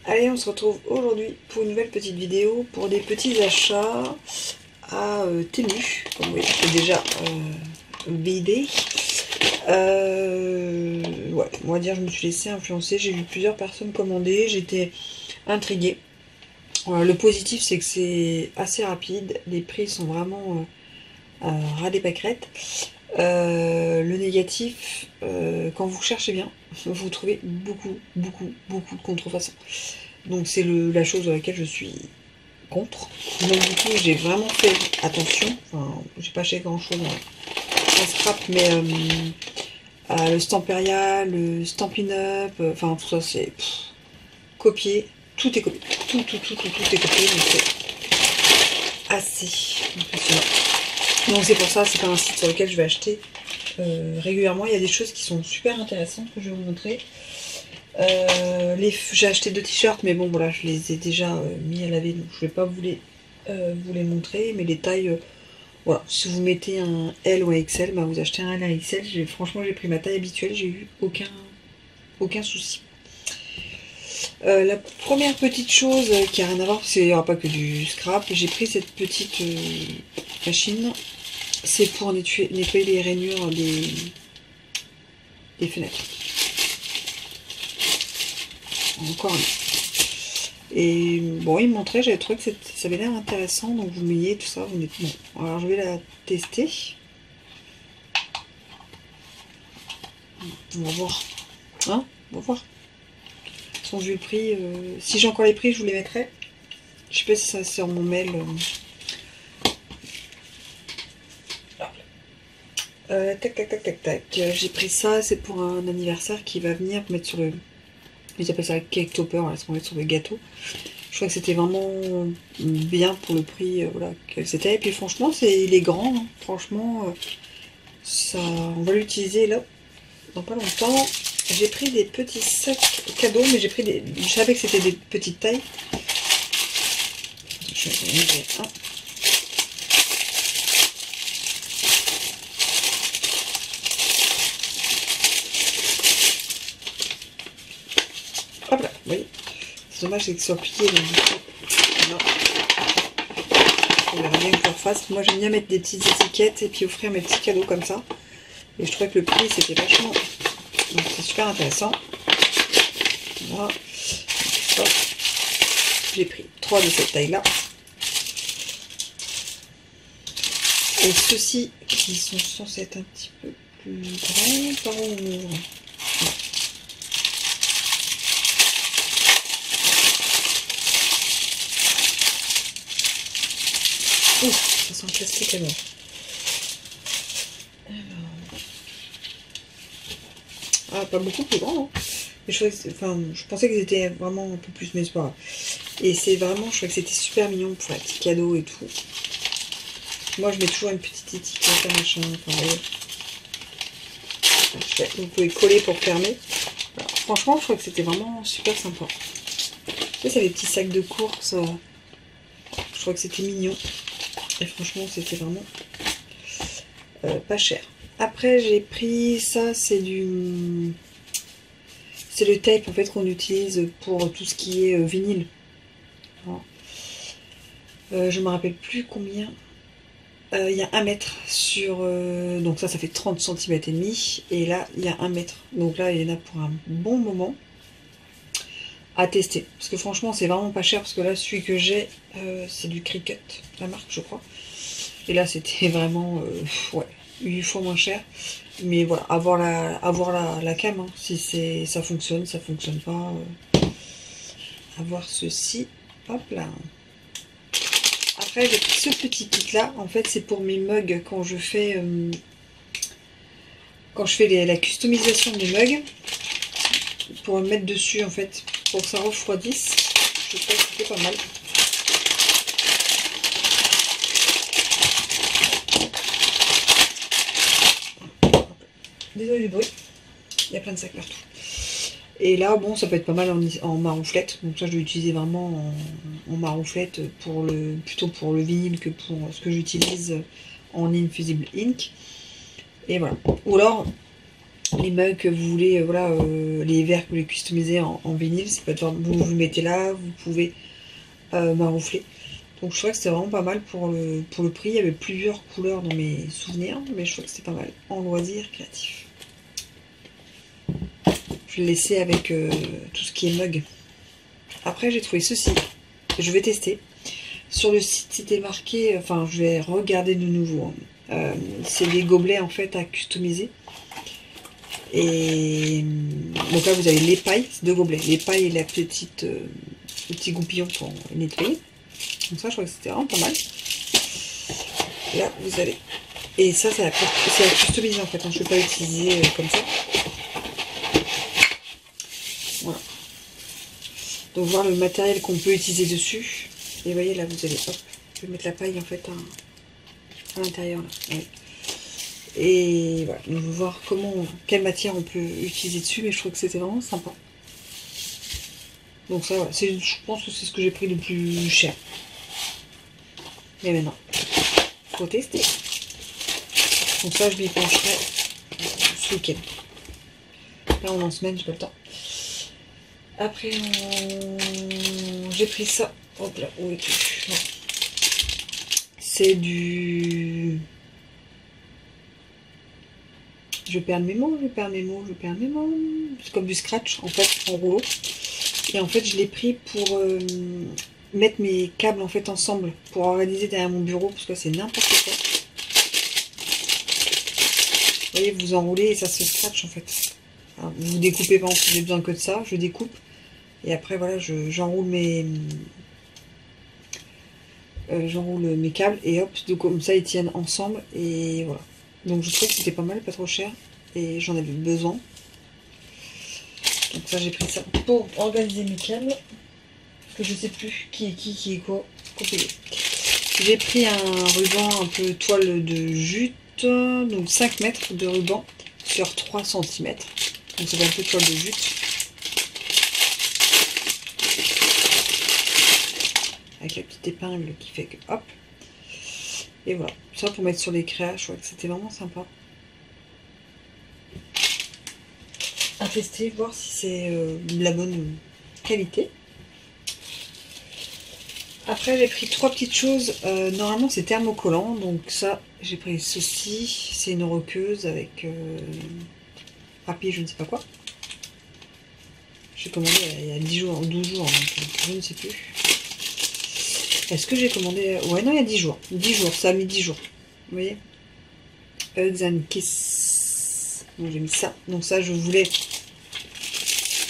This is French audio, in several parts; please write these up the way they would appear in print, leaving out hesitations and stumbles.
Allez, on se retrouve aujourd'hui pour une nouvelle petite vidéo pour des petits achats à Temu, comme vous voyez, c'est déjà BD. Ouais, on va dire, je me suis laissée influencer, j'ai vu plusieurs personnes commander, j'étais intriguée. Le positif, c'est que c'est assez rapide, les prix sont vraiment ras des pâquerettes. Le négatif, quand vous cherchez bien, vous trouvez beaucoup de contrefaçons. Donc c'est la chose à laquelle je suis contre. Donc du coup j'ai vraiment fait attention. Enfin, j'ai pas acheté grand chose en scrap, mais le Stamperia, le Stampin' Up, enfin tout ça c'est copié. Tout est copié. Tout est copié. Donc c'est assez impressionnant. Donc c'est pour ça, c'est pas un site sur lequel je vais acheter régulièrement. Il y a des choses qui sont super intéressantes que je vais vous montrer. J'ai acheté 2 t-shirts, mais bon voilà, je les ai déjà mis à laver, donc je vais pas vous les montrer. Mais les tailles, voilà, si vous mettez un L ou un XL, bah vous achetez un L ou un XL. Franchement, j'ai pris ma taille habituelle, j'ai eu aucun souci. La première petite chose qui a rien à voir, c'est il n'y aura pas que du scrap. J'ai pris cette petite machine. C'est pour nettoyer les rainures des fenêtres. Encore un. Et bon, il me montrait, j'avais trouvé que ça avait l'air intéressant, donc vous mouillez tout ça, vous mettez. Bon, alors je vais la tester. On va voir. Hein? On va voir. Sans vu le prix, si j'ai encore les prix, je vous les mettrai. Je sais pas si ça c'est sur mon mail. Tac. J'ai pris ça, c'est pour un anniversaire qui va venir pour mettre sur le. Ils appellent ça cake topper, là, ce qu'on met sur le gâteau. Je crois que c'était vraiment bien pour le prix voilà, que c'était. Et puis franchement, il est grand. Hein. Franchement, ça, on va l'utiliser là dans pas longtemps. J'ai pris des petits sacs cadeaux, mais j'ai pris des. Je savais que c'était des petites tailles. Je vais en ouvrir un. Hop là, vous voyez. C'est dommage, c'est que ce soit plié. Donc, non. On verra bien que je le refasse. Moi, j'aime bien mettre des petites étiquettes et puis offrir mes petits cadeaux comme ça. Et je trouvais que le prix, c'était vachement. Donc, c'est super intéressant. Voilà. J'ai pris 3 de cette taille-là. Et ceux-ci, qui sont censés être un petit peu plus grands, par où on ouvre. Ouf, ça sent le plastique à moi. Ah, pas beaucoup plus grand, hein. Mais je pensais qu'ils étaient vraiment un peu plus, mais c'est pas grave. Et c'est vraiment, je trouvais que c'était super mignon pour faire des petits cadeaux et tout. Moi, je mets toujours une petite étiquette, machin, enfin, vous pouvez coller pour fermer. Alors, franchement, je crois que c'était vraiment super sympa. C'est des petits sacs de course. Je crois que c'était mignon. Et franchement, c'était vraiment pas cher. Après, j'ai pris ça, c'est le tape en fait qu'on utilise pour tout ce qui est vinyle. Je me rappelle plus combien. Il y a 1 mètre sur. Donc ça fait 30 cm et demi. Et là, il y a 1 mètre. Donc là, il y en a pour un bon moment à tester. Parce que franchement, c'est vraiment pas cher. Parce que là, celui que j'ai, c'est du Cricut, la marque, je crois. Et là, c'était vraiment. Ouais, 8 fois moins cher. Mais voilà, avoir la cam. Hein, si ça fonctionne pas. Avoir ceci. Hop là. Après, j'ai pris ce petit kit là. En fait, c'est pour mes mugs quand je fais la customisation des mugs. Pour me mettre dessus en fait, pour que ça refroidisse. Je trouve que c'était pas mal. Désolé du bruit. Il y a plein de sacs partout. Et là, bon, ça peut être pas mal en marouflette. Donc ça, je vais l'utiliser vraiment en marouflette plutôt pour le vinyle que pour ce que j'utilise en Infusible Ink. Et voilà. Ou alors, les mugs que vous voulez, voilà, les verres que vous voulez customiser en vinyle, c'est pas de vous le mettez là, vous pouvez maroufler. Donc je trouvais que c'était vraiment pas mal pour le prix. Il y avait plusieurs couleurs dans mes souvenirs, mais je trouvais que c'était pas mal en loisir créatif. Je vais le laisser avec tout ce qui est mug. Après j'ai trouvé ceci, je vais tester. Sur le site c'était marqué, enfin je vais regarder de nouveau. C'est des gobelets en fait à customiser. Et donc là vous avez l'épaille, c'est deux gobelets, l'épaille et la petite, le petit goupillon pour nettoyer. Donc ça je crois que c'était vraiment pas mal. Là vous avez, et ça c'est à customiser en fait, hein. Je ne vais pas l'utiliser comme ça. Voilà. Donc voir le matériel qu'on peut utiliser dessus. Et vous voyez là vous allez, hop, je vais mettre la paille en fait à l'intérieur là. Ouais. Et voilà, on va voir quelle matière on peut utiliser dessus, mais je trouve que c'était vraiment sympa. Donc ça, voilà, je pense que c'est ce que j'ai pris le plus cher. Mais maintenant, faut tester. Donc ça, je m'y pencherai ce week-end. Là, on est en semaine, j'ai pas le temps. Après, j'ai pris ça. Hop là, où est-tu? C'est du... Je perds mes mots. C'est comme du scratch, en fait, en rouleau. Et en fait, je l'ai pris pour mettre mes câbles, en fait, ensemble. Pour organiser derrière mon bureau, parce que c'est n'importe quoi. Vous voyez, vous enroulez et ça se scratch, en fait. Alors, vous découpez, par exemple, si j'ai besoin que de ça, je découpe. Et après, voilà, j'enroule mes câbles. Et hop, donc, comme ça, ils tiennent ensemble. Et voilà. Donc, je trouve que c'était pas mal, pas trop cher. Et j'en avais besoin. Donc ça, j'ai pris ça pour organiser mes câbles. Parce que je sais plus qui est quoi. J'ai pris un ruban un peu toile de jute. Donc 5 mètres de ruban sur 3 cm. Donc c'est un peu toile de jute. Avec la petite épingle qui fait que hop. Et voilà. Ça pour mettre sur les créas, je crois que c'était vraiment sympa. À tester, voir si c'est de la bonne qualité. Après j'ai pris 3 petites choses, normalement c'est thermocollant, donc ça j'ai pris ceci, c'est une roqueuse avec papier je ne sais pas quoi. J'ai commandé il y a 10 jours, 12 jours, donc je ne sais plus. Est-ce que j'ai commandé, ouais non il y a 10 jours, 10 jours, ça a mis 10 jours, vous voyez. Hugs and Kiss, donc j'ai mis ça, donc ça je voulais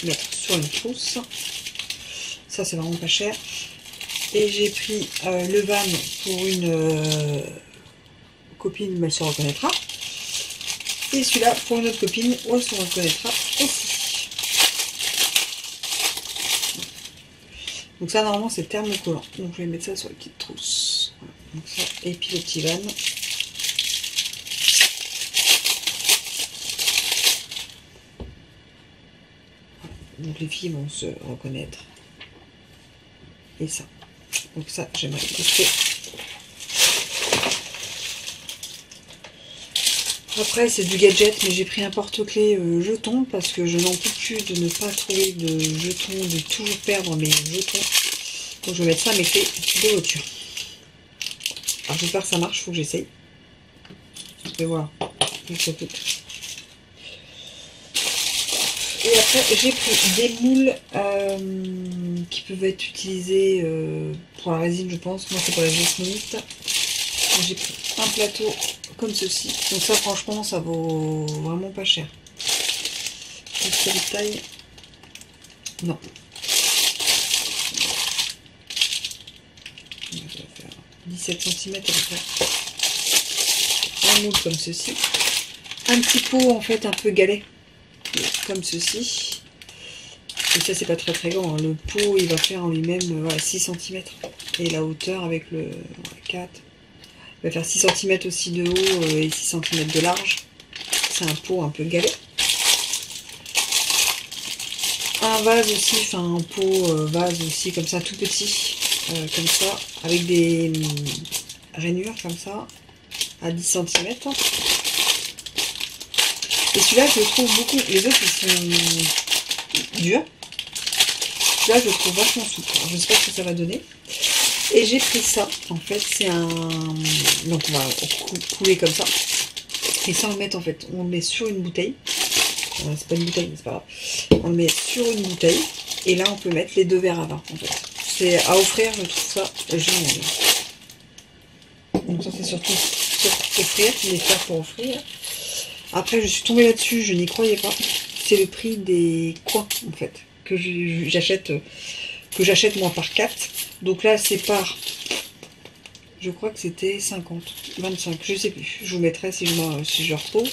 mettre sur une trousse, ça c'est vraiment pas cher. Et j'ai pris le van pour une copine, mais elle se reconnaîtra. Et celui-là pour une autre copine, où elle se reconnaîtra aussi. Donc ça, normalement, c'est thermocollant. Donc je vais mettre ça sur la petite trousse. Voilà. Donc ça, et puis le petit van. Donc les filles vont se reconnaître. Et ça. Donc ça, j'aimerais tester. Après, c'est du gadget, mais j'ai pris un porte-clés jetons parce que je n'en peux plus de ne pas trouver de jetons, de toujours perdre mes jetons. Donc je vais mettre ça à mes clés de voiture. Alors j'espère que ça marche, il faut que j'essaye. Et voilà. Et après, j'ai pris des moules qui peuvent être utilisés pour la résine, je pense. Moi, c'est pour la jasminite. J'ai pris un plateau comme ceci. Donc ça, franchement, ça vaut vraiment pas cher. Quelle taille? Non. Ça va faire 17 cm à peu près. Un moule comme ceci. Un petit pot, en fait, un peu galet. Comme ceci. Et ça, c'est pas très très grand. Le pot, il va faire en lui-même voilà, 6 cm. Et la hauteur avec le 4. Il va faire 6 cm aussi de haut et 6 cm de large. C'est un pot un peu galet. Un vase aussi, enfin un pot vase aussi, comme ça, tout petit. Comme ça, avec des rainures comme ça, à 10 cm. Et celui-là, je le trouve beaucoup. Les autres, ils sont durs. Celui-là, je le trouve vachement souple. Alors, je ne sais pas ce que ça va donner. Et j'ai pris ça. En fait, c'est un... Donc, on va couler comme ça. Et ça, on le met, en fait, on le met sur une bouteille. C'est pas une bouteille, mais c'est pas grave. On le met sur une bouteille. Et là, on peut mettre les 2 verres à vin, en fait. C'est à offrir, je trouve ça génial. Donc ça, c'est surtout pour offrir, les faire pour offrir. Après, je suis tombée là-dessus, je n'y croyais pas. C'est le prix des coins, en fait, que j'achète moi par 4. Donc là, c'est par... Je crois que c'était 50, 25, je sais plus. Je vous mettrai si je retrouve.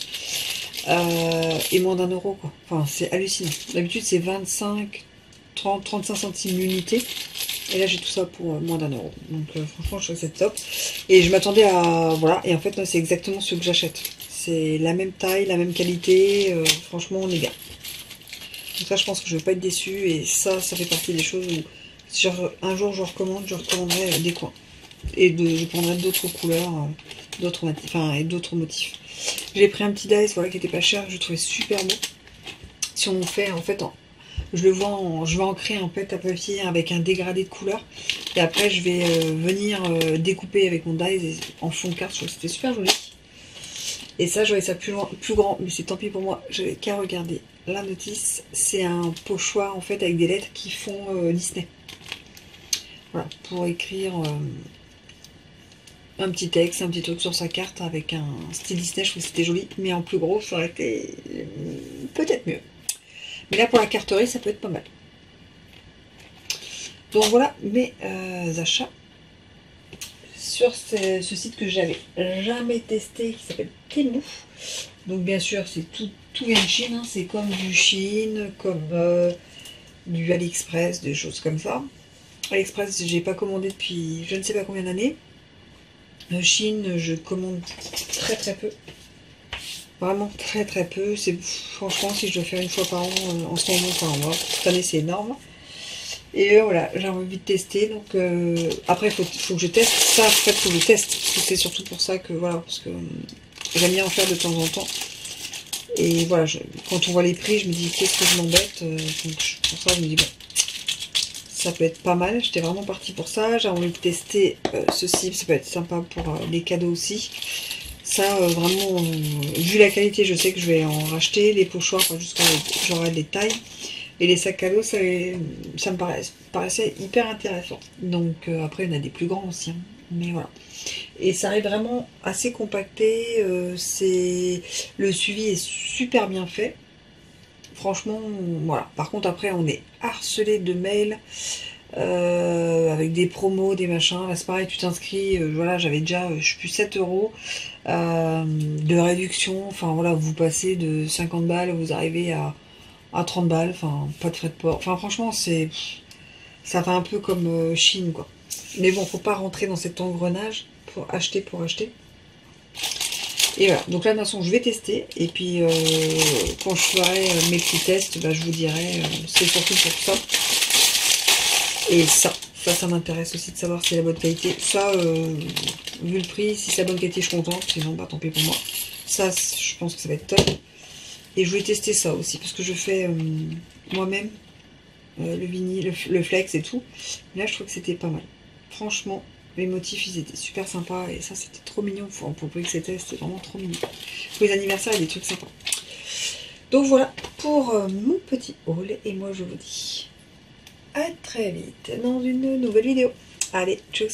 Et moins d'1 euro, quoi. Enfin, c'est hallucinant. D'habitude, c'est 25, 30, 35 centimes l'unité. Et là, j'ai tout ça pour moins d'1 euro. Donc, franchement, je trouve que c'est top. Et je m'attendais à... Voilà. Et en fait, c'est exactement ce que j'achète. C'est la même taille, la même qualité. Franchement, on est bien. Donc ça, je pense que je ne vais pas être déçue. Et ça fait partie des choses où... Si un jour, je recommanderai des coins. Et je prendrai d'autres couleurs, et d'autres motifs. J'ai pris un petit dice, voilà, qui était pas cher, je le trouvais super beau. Si on fait, en fait, je vais ancrer en fait à papier avec un dégradé de couleurs. Et après, je vais venir découper avec mon dice en fond de carte. Je trouve que c'était super joli. Et ça, j'aurais ça plus grand, mais c'est tant pis pour moi. J'avais qu'à regarder la notice. C'est un pochoir en fait avec des lettres qui font Disney. Voilà, pour écrire un petit texte, un petit truc sur sa carte avec un style Disney. Je trouve que c'était joli, mais en plus gros, ça aurait été peut-être mieux. Mais là, pour la carterie, ça peut être pas mal. Donc voilà mes achats sur ce site que j'avais jamais testé, qui s'appelle Temu. Donc bien sûr, c'est tout vient de Chine, hein. C'est comme du Chine, comme du AliExpress, des choses comme ça. AliExpress, j'ai pas commandé depuis je ne sais pas combien d'années. Chine, je commande très peu. Vraiment très peu. C'est franchement, si je dois faire une fois par an, en ce moment, enfin moi, cette année c'est énorme. Et voilà, j'ai envie de tester. Donc après, il faut que je teste. Ça, en fait, faut que je teste. C'est surtout pour ça que voilà, parce que j'aime bien en faire de temps en temps. Et voilà, quand on voit les prix, je me dis qu'est-ce que je m'embête. Donc pour ça, je me dis bon, ça peut être pas mal. J'étais vraiment partie pour ça. J'ai envie de tester ceci. Ça peut être sympa pour les cadeaux aussi. Ça, vraiment, vu la qualité, je sais que je vais en racheter. Les pochoirs, jusqu'à j'aurai des tailles. Et les sacs à dos, ça me paraissait hyper intéressant. Donc après, il y en a des plus grands aussi. Hein. Mais voilà. Et ça arrive vraiment assez compacté. Le suivi est super bien fait. Franchement, voilà. Par contre, après, on est harcelé de mails. Avec des promos, des machins. Là, c'est pareil, tu t'inscris. Voilà, j'avais déjà, je sais plus, 7 euros de réduction. Enfin, voilà, vous passez de 50 balles, vous arrivez à 30 balles. Enfin, pas de frais de port. Enfin, franchement, ça fait un peu comme Chine, quoi. Mais bon, faut pas rentrer dans cet engrenage pour acheter. Et voilà, donc là, de toute façon, je vais tester. Et puis, quand je ferai mes petits tests, bah, je vous dirai, c'est surtout pour ça. Et ça m'intéresse aussi de savoir si c'est la bonne qualité. Ça, vu le prix, si c'est la bonne qualité, je suis contente. Sinon, bah tant pis pour moi. Ça, je pense que ça va être top. Et je voulais tester ça aussi, parce que je fais moi-même le vinyle, le flex et tout. Là, je trouve que c'était pas mal. Franchement, les motifs, ils étaient super sympas. Et ça, c'était trop mignon. Pour le prix que c'était vraiment trop mignon. Pour les anniversaires, il y a des trucs sympas. Donc voilà pour mon petit haul. Et moi, je vous dis à très vite dans une nouvelle vidéo. Allez, tchuss!